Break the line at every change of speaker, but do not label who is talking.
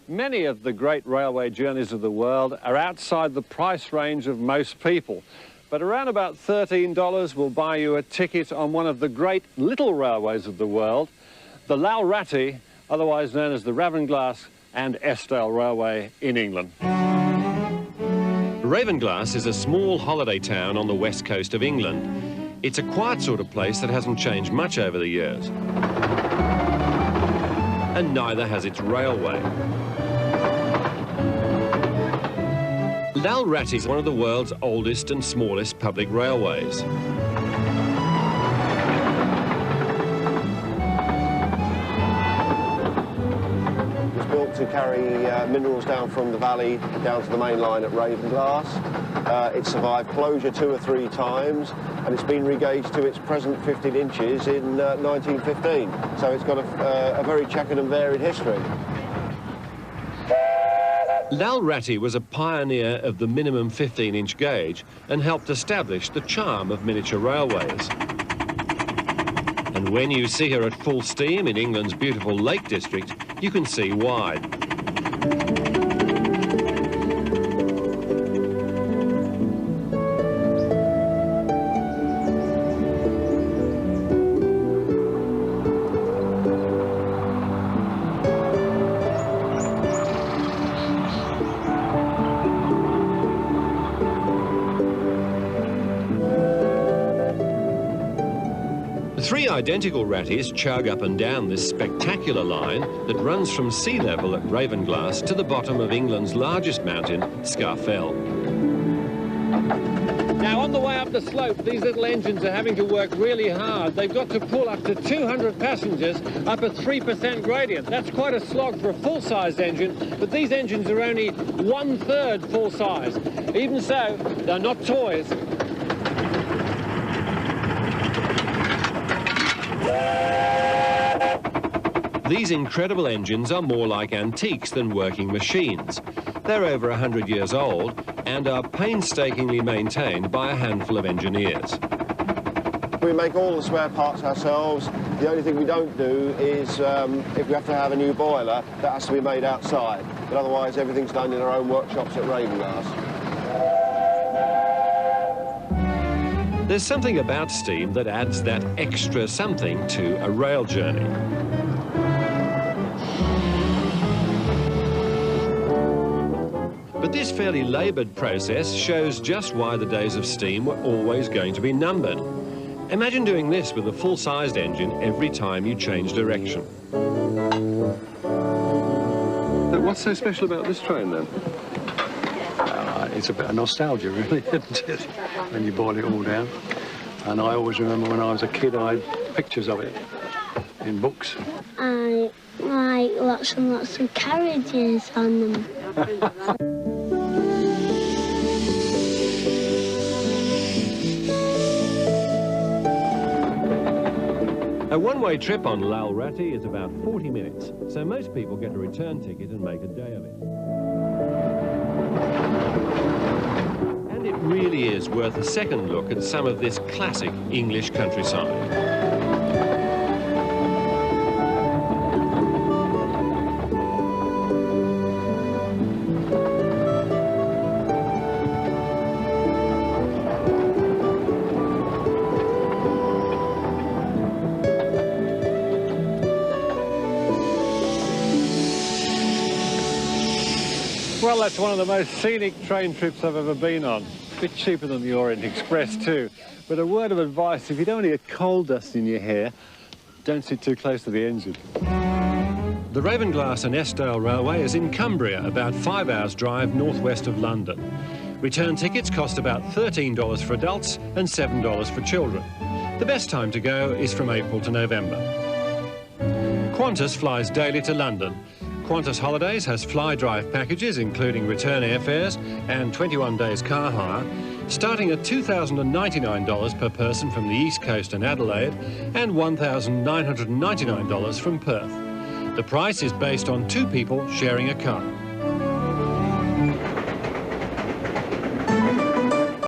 Many of the great railway journeys of the world are outside the price range of most people. But around about $13 will buy you a ticket on one of the great little railways of the world, the Railway, otherwise known as the Ravenglass and Eskdale Railway in England.
Ravenglass is a small holiday town on the west coast of England. It's a quiet sort of place that hasn't changed much over the years. And neither has its railway. Railway is one of the world's oldest and smallest public railways.
It was built to carry minerals down from the valley down to the main line at Ravenglass. It survived closure 2 or 3 times, and it's been regauged to its present 15 inches in 1915. So it's got a very checkered and varied history.
Railway was a pioneer of the minimum 15-inch gauge and helped establish the charm of miniature railways. And when you see her at full steam in England's beautiful Lake District, you can see why. Three identical ratties chug up and down this spectacular line that runs from sea level at Ravenglass to the bottom of England's largest mountain, Scafell.
Now, on the way up the slope, these little engines are having to work really hard. They've got to pull up to 200 passengers up a 3% gradient. That's quite a slog for a full-sized engine, but these engines are only 1/3 full size. Even so, they're not toys.
These incredible engines are more like antiques than working machines. They're over 100 years old and are painstakingly maintained by a handful of engineers.
We make all the spare parts ourselves. The only thing we don't do is, if we have to have a new boiler, that has to be made outside. But otherwise, everything's done in our own workshops at Ravenglass.
There's something about steam that adds that extra something to a rail journey. But this fairly laboured process shows just why the days of steam were always going to be numbered. Imagine doing this with a full-sized engine every time you change direction.
What's so special about this train, then?
It's a bit of nostalgia, really, isn't it? When you boil it all down. And I always remember when I was a kid, I had pictures of it in books.
I like lots and lots of carriages on them.
A one-way trip on Railway is about 40 minutes, so most people get a return ticket and make a day of it. And it really is worth a second look at some of this classic English countryside.
Well, that's one of the most scenic train trips I've ever been on. A bit cheaper than the Orient Express too. But a word of advice, if you don't want to get coal dust in your hair, don't sit too close to the engine.
The Ravenglass and Eskdale Railway is in Cumbria, about 5 hours' drive northwest of London. Return tickets cost about $13 for adults and $7 for children. The best time to go is from April to November. Qantas flies daily to London. Qantas Holidays has fly-drive packages including return airfares and 21 days car hire, starting at $2,099 per person from the East Coast and Adelaide and $1,999 from Perth. The price is based on 2 people sharing a car.